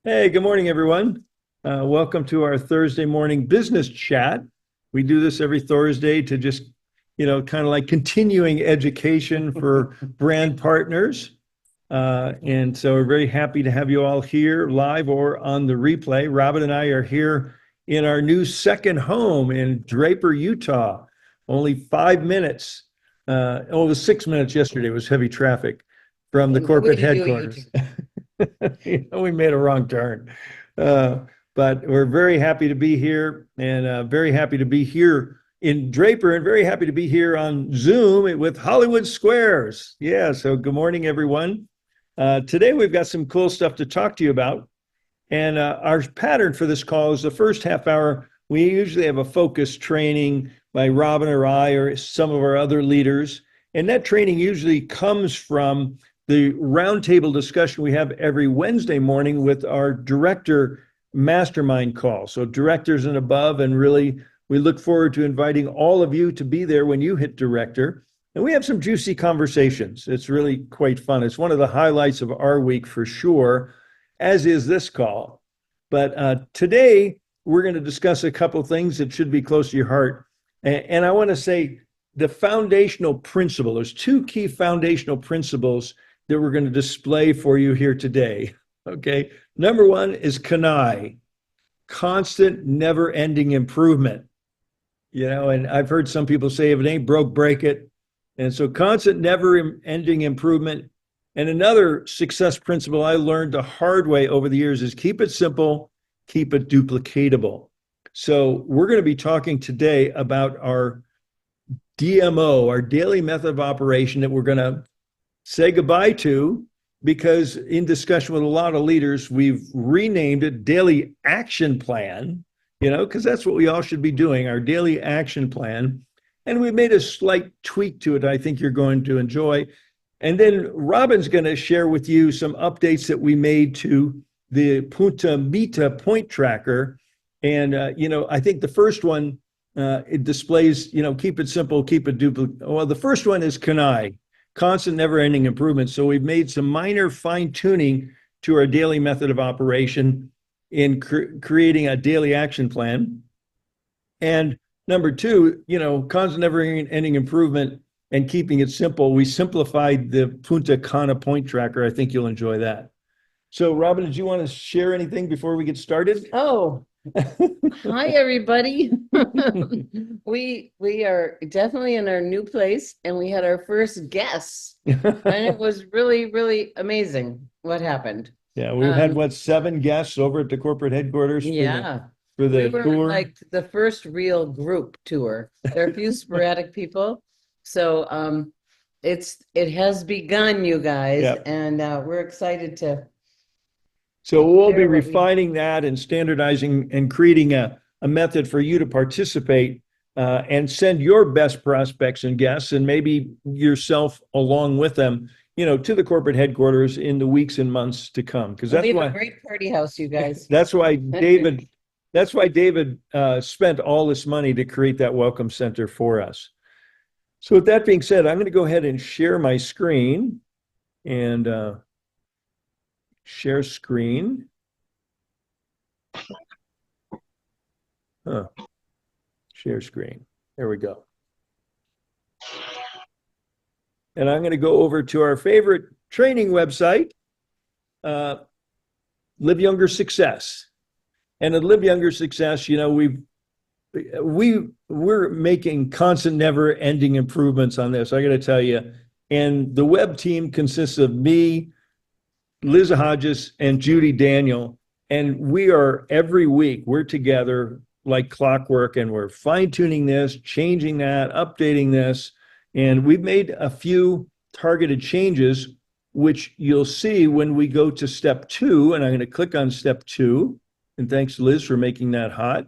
Hey, good morning, everyone. Welcome to our Thursday morning business chat. We do this every Thursday to just, kind of like continuing education for brand partners. And so we're very happy to have you all here live or on the replay. Robin and I are here in our new second home in Draper, Utah. Only 5 minutes. It was 6 minutes yesterday. It was heavy traffic from the Way corporate to do a headquarters. U-turn. We made a wrong turn. Uh, but we're very happy to be here and very happy to be here in Draper and very happy to be here on Zoom with Hollywood Squares. Yeah, so good morning, everyone. Today we've got some cool stuff to talk to you about. And our pattern for this call is the first half hour. We usually have a focus training by Robin or I or some of our other leaders. And that training usually comes from the roundtable discussion we have every Wednesday morning with our director mastermind call. So directors and above, and really we look forward to inviting all of you to be there when you hit director. And we have some juicy conversations. It's really quite fun. It's one of the highlights of our week for sure, as is this call. But today we're going to discuss a couple of things that should be close to your heart. And I want to say the foundational principle, there's two key foundational principles that we're going to display for you here today. Okay. Number one is CANI, constant, never ending improvement. And I've heard some people say, if it ain't broke, break it. And so constant, never ending improvement. And another success principle I learned the hard way over the years is keep it simple, keep it duplicatable. So we're going to be talking today about our DMO, our daily method of operation, that we're going to say goodbye to, because in discussion with a lot of leaders, we've renamed it Daily Action Plan, because that's what we all should be doing, our daily action plan. And we made a slight tweak to it I think you're going to enjoy. And then Robin's going to share with you some updates that we made to the Punta Mita point tracker. And, I think the first one, it displays, keep it simple, keep it duplicate. Well, the first one is CANI, constant, never-ending improvement. So we've made some minor fine-tuning to our daily method of operation in creating a daily action plan. And number two, constant, never-ending improvement and keeping it simple. We simplified the Punta Cana point tracker. I think you'll enjoy that. So, Robin, did you want to share anything before we get started? Oh, hi everybody. We are definitely in our new place and we had our first guests and it was really, really amazing what happened. Yeah, we've had 7 guests over at the corporate headquarters Yeah. for the We were tour. like the first real group tour. There are a few sporadic people. So it has begun, you guys, Yep. and we're excited to So we'll be share what we refining that and standardizing and creating a method for you to participate and send your best prospects and guests, and maybe yourself along with them, to the corporate headquarters in the weeks and months to come. Because we have a great party house, you guys. that's why David spent all this money to create that welcome center for us. So with that being said, I'm going to go ahead and share my screen and share screen. Share screen. There we go. And I'm going to go over to our favorite training website, Live Younger Success. And at Live Younger Success, we're making constant, never-ending improvements on this. I got to tell you. And the web team consists of me, Liz Hodges, and Judy Daniel. And we are every week, we're together like clockwork, and we're fine-tuning this, changing that, updating this. And we've made a few targeted changes, which you'll see when we go to step 2. And I'm going to click on step 2. And thanks, Liz, for making that hot,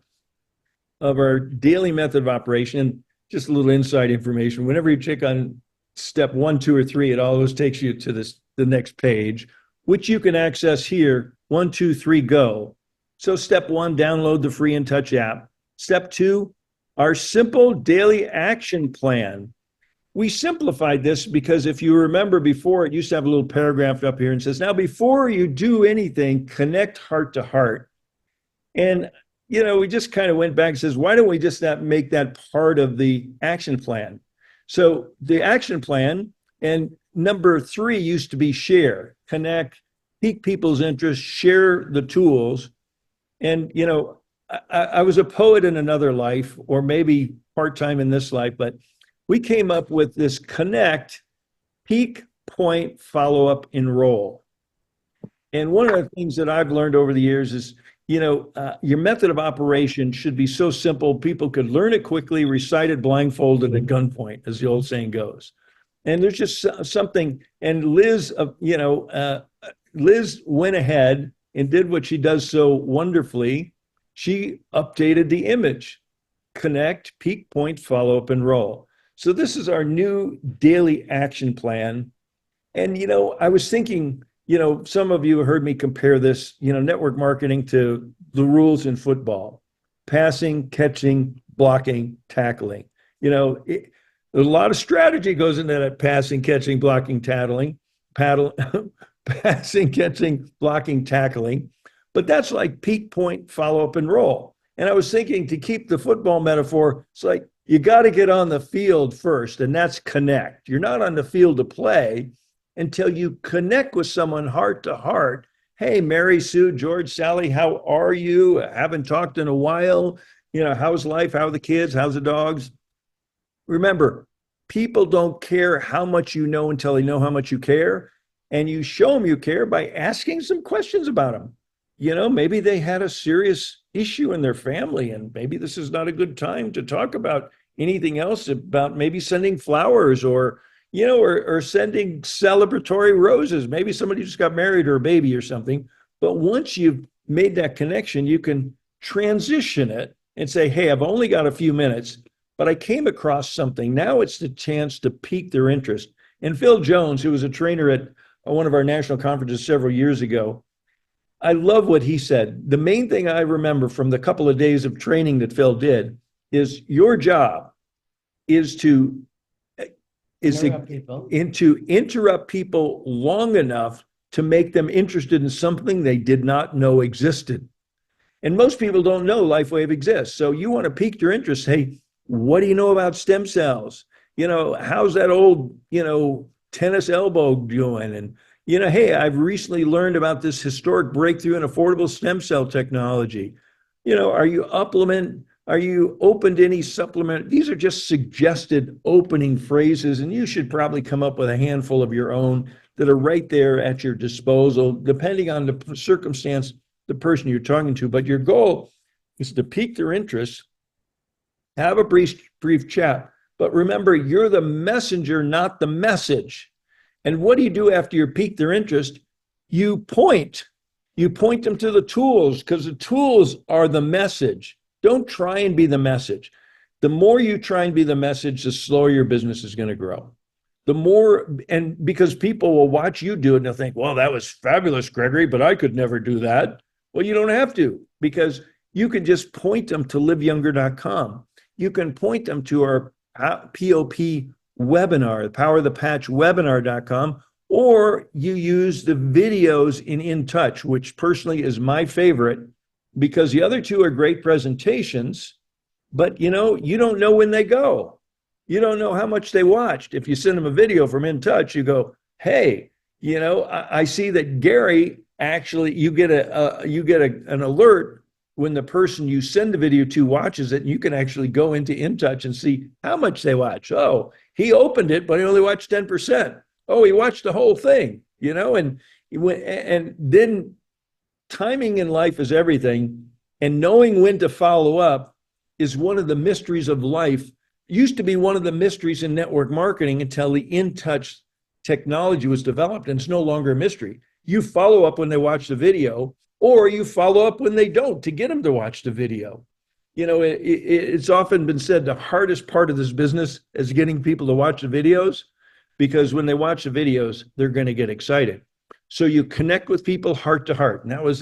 of our daily method of operation. Just a little inside information. Whenever you check on step 1, 2, or 3, it always takes you to the next page, which you can access here. 1, 2, 3, go. So step 1, download the free InTouch app. Step 2, our simple daily action plan. we simplified this because if you remember before, it used to have a little paragraph up here and says, now, before you do anything, connect heart to heart. And, we just kind of went back and says, why don't we just not make that part of the action plan? So the action plan and number 3 used to be share, connect, pique people's interest, share the tools. And, I was a poet in another life, or maybe part-time in this life, but we came up with this connect, peak, point, follow-up, enroll. And one of the things that I've learned over the years is, your method of operation should be so simple, people could learn it quickly, recite it blindfolded at gunpoint, as the old saying goes. And there's just something, and Liz went ahead and did what she does so wonderfully. She updated the image, connect, peak, point, follow up, enroll. So this is our new daily action plan. And, I was thinking, some of you heard me compare this, network marketing to the rules in football: passing, catching, blocking, tackling. There's a lot of strategy goes into that: passing, catching, blocking, tackling, passing, catching, blocking, tackling. But that's like peak, point, follow up, and roll. And I was thinking, to keep the football metaphor, it's like you got to get on the field first, and that's connect. You're not on the field to play until you connect with someone heart to heart. Hey, Mary, Sue, George, Sally, how are you? I haven't talked in a while. How's life? How are the kids? How's the dogs? Remember, people don't care how much you know until they know how much you care. And you show them you care by asking some questions about them. Maybe they had a serious issue in their family, and maybe this is not a good time to talk about anything else, about maybe sending flowers or sending celebratory roses. Maybe somebody just got married or a baby or something. But once you've made that connection, you can transition it and say, hey, I've only got a few minutes, but I came across something. Now it's the chance to pique their interest. And Phil Jones, who was a trainer at one of our national conferences several years ago, I love what he said. The main thing I remember from the couple of days of training that Phil did is your job is to interrupt people long enough to make them interested in something they did not know existed. And most people don't know LifeWave exists. So you want to pique their interest. Hey, what do you know about stem cells? How's that old, tennis elbow doing? And, hey, I've recently learned about this historic breakthrough in affordable stem cell technology. Are you supplement? Are you open to any supplement? These are just suggested opening phrases, and you should probably come up with a handful of your own that are right there at your disposal, depending on the circumstance, the person you're talking to. But your goal is to pique their interest, have a brief chat. But remember, you're the messenger, not the message. And what do you do after you pique their interest? You point them to the tools, because the tools are the message. Don't try and be the message. The more you try and be the message, the slower your business is going to grow. The more, and because people will watch you do it and they'll think, well, that was fabulous, Gregory, but I could never do that. Well, you don't have to, because you can just point them to liveyounger.com. You can point them to our POP webinar, the Power of the Patch webinar.com, or you use the videos in InTouch, which personally is my favorite, because the other two are great presentations, but you don't know when they go. You don't know how much they watched. If you send them a video from InTouch, you go, hey, I see that Gary, actually, you get an alert when the person you send the video to watches it, and you can actually go into InTouch and see how much they watch. Oh, he opened it, but he only watched 10%. Oh, he watched the whole thing, and then timing in life is everything, and knowing when to follow up is one of the mysteries of life. Used to be one of the mysteries in network marketing until the InTouch technology was developed, and it's no longer a mystery. You follow up when they watch the video, or you follow up when they don't, to get them to watch the video. It's often been said the hardest part of this business is getting people to watch the videos, because when they watch the videos, they're going to get excited. So you connect with people heart to heart. And that was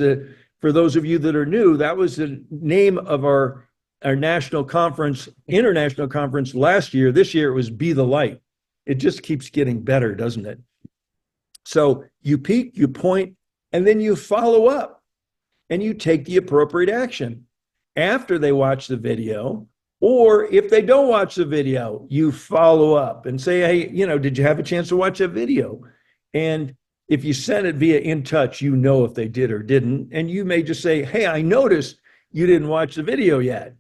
for those of you that are new, that was the name of our national conference, international conference last year. This year it was Be the Light. it just keeps getting better, doesn't it? So you peak, you point, and then you follow up and you take the appropriate action after they watch the video. Or if they don't watch the video, you follow up and say, hey, did you have a chance to watch that video? And if you send it via In Touch, you know if they did or didn't. And you may just say, hey, I noticed you didn't watch the video yet.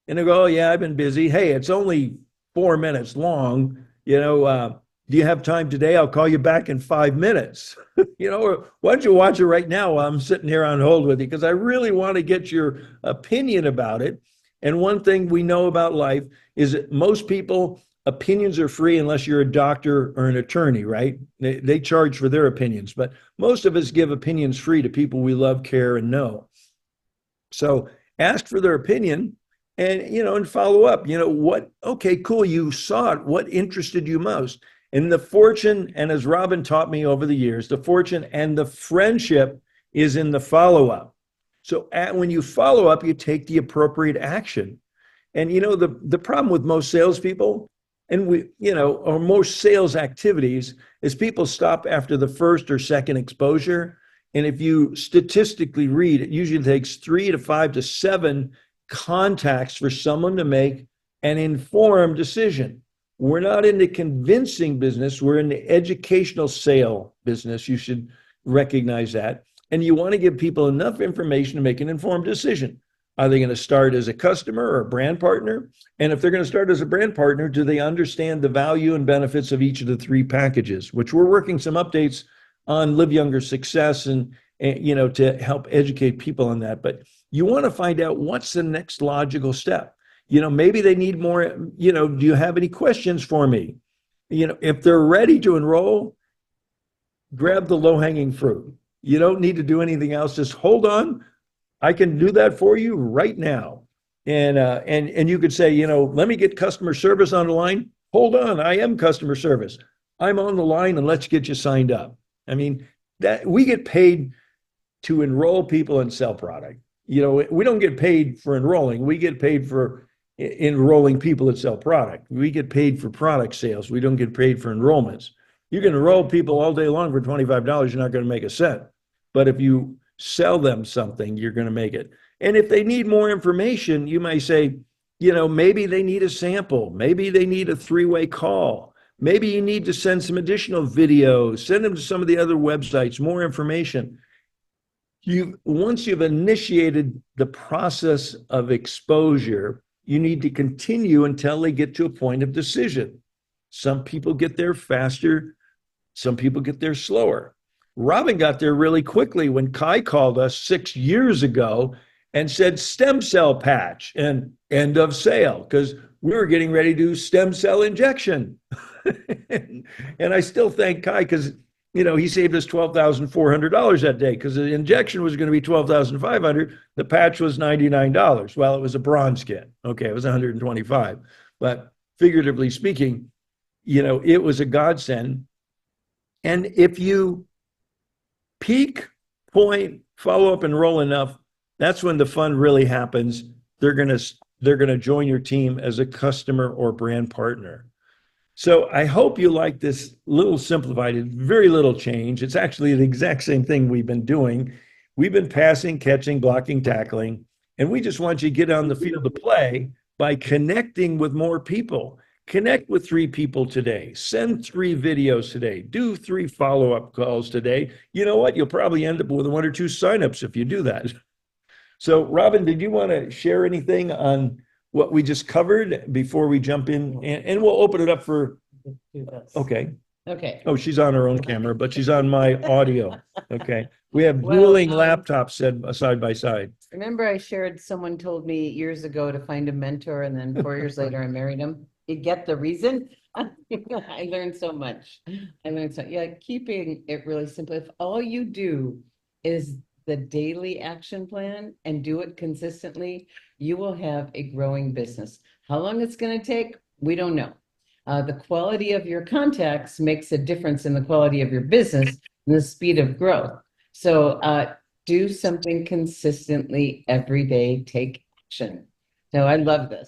And they go, oh, yeah, I've been busy. Hey, it's only 4 minutes long. Do you have time today? I'll call you back in 5 minutes. Or why don't you watch it right now while I'm sitting here on hold with you? Because I really want to get your opinion about it. And one thing we know about life is that most people, opinions are free unless you're a doctor or an attorney, right? They charge for their opinions, but most of us give opinions free to people we love, care, and know. So ask for their opinion and follow up. Okay, cool, you saw it. What interested you most? And the fortune, and as Robin taught me over the years, the fortune and the friendship is in the follow-up. So when you follow up, you take the appropriate action. And the problem with most salespeople or most sales activities is people stop after the first or second exposure. And if you statistically read, it usually takes 3 to 5 to 7 contacts for someone to make an informed decision. We're not in the convincing business. We're in the educational sale business. You should recognize that. And you want to give people enough information to make an informed decision. Are they going to start as a customer or a brand partner? And if they're going to start as a brand partner, do they understand the value and benefits of each of the 3 packages, which we're working some updates on Live Younger Success and to help educate people on that. But you want to find out what's the next logical step. Maybe they need more, do you have any questions for me? If they're ready to enroll, grab the low-hanging fruit. You don't need to do anything else. Just hold on. I can do that for you right now. And you could say, let me get customer service on the line. Hold on, I am customer service. I'm on the line and let's get you signed up. I mean, that we get paid to enroll people and sell product. We don't get paid for enrolling. We get paid for enrolling people that sell product. We get paid for product sales. We don't get paid for enrollments. You can enroll people all day long for $25. You're not going to make a cent. But if you sell them something, you're going to make it. And if they need more information, you might say, maybe they need a sample. Maybe they need a 3-way call. Maybe you need to send some additional videos, send them to some of the other websites, more information. Once you've initiated the process of exposure, you need to continue until they get to a point of decision. Some people get there faster. Some people get there slower. Robin got there really quickly when Kai called us 6 years ago and said stem cell patch and end of sale, because we were getting ready to do stem cell injection. And I still thank Kai because he saved us $12,400 that day, because the injection was going to be $12,500. The patch was $99. Well, it was a bronze kit. Okay, it was $125. But figuratively speaking, it was a godsend. And if you peak, point, follow up, and roll enough, that's when the fun really happens. They're gonna join your team as a customer or brand partner. So I hope you like this little simplified, very little change. It's actually the exact same thing we've been doing. We've been passing, catching, blocking, tackling, and we just want you to get on the field of play by connecting with more people. Connect with 3 people today. Send 3 videos today. Do 3 follow-up calls today. You know what? You'll probably end up with 1 or 2 signups if you do that. So, Robin, did you want to share anything on what we just covered before we jump in? And we'll open it up for. Okay. Okay. Oh, she's on her own camera, but she's on my audio. Okay. We have Well, dueling laptops side by side. Remember I shared, someone told me years ago to find a mentor, and then 4 years later I married him. You get the reason? I learned so much. Keeping it really simple. If all you do is the daily action plan and do it consistently, you will have a growing business. How long it's going to take, we don't know. The quality of your contacts makes a difference in the quality of your business and the speed of growth. So do something consistently every day, take action. So I love this.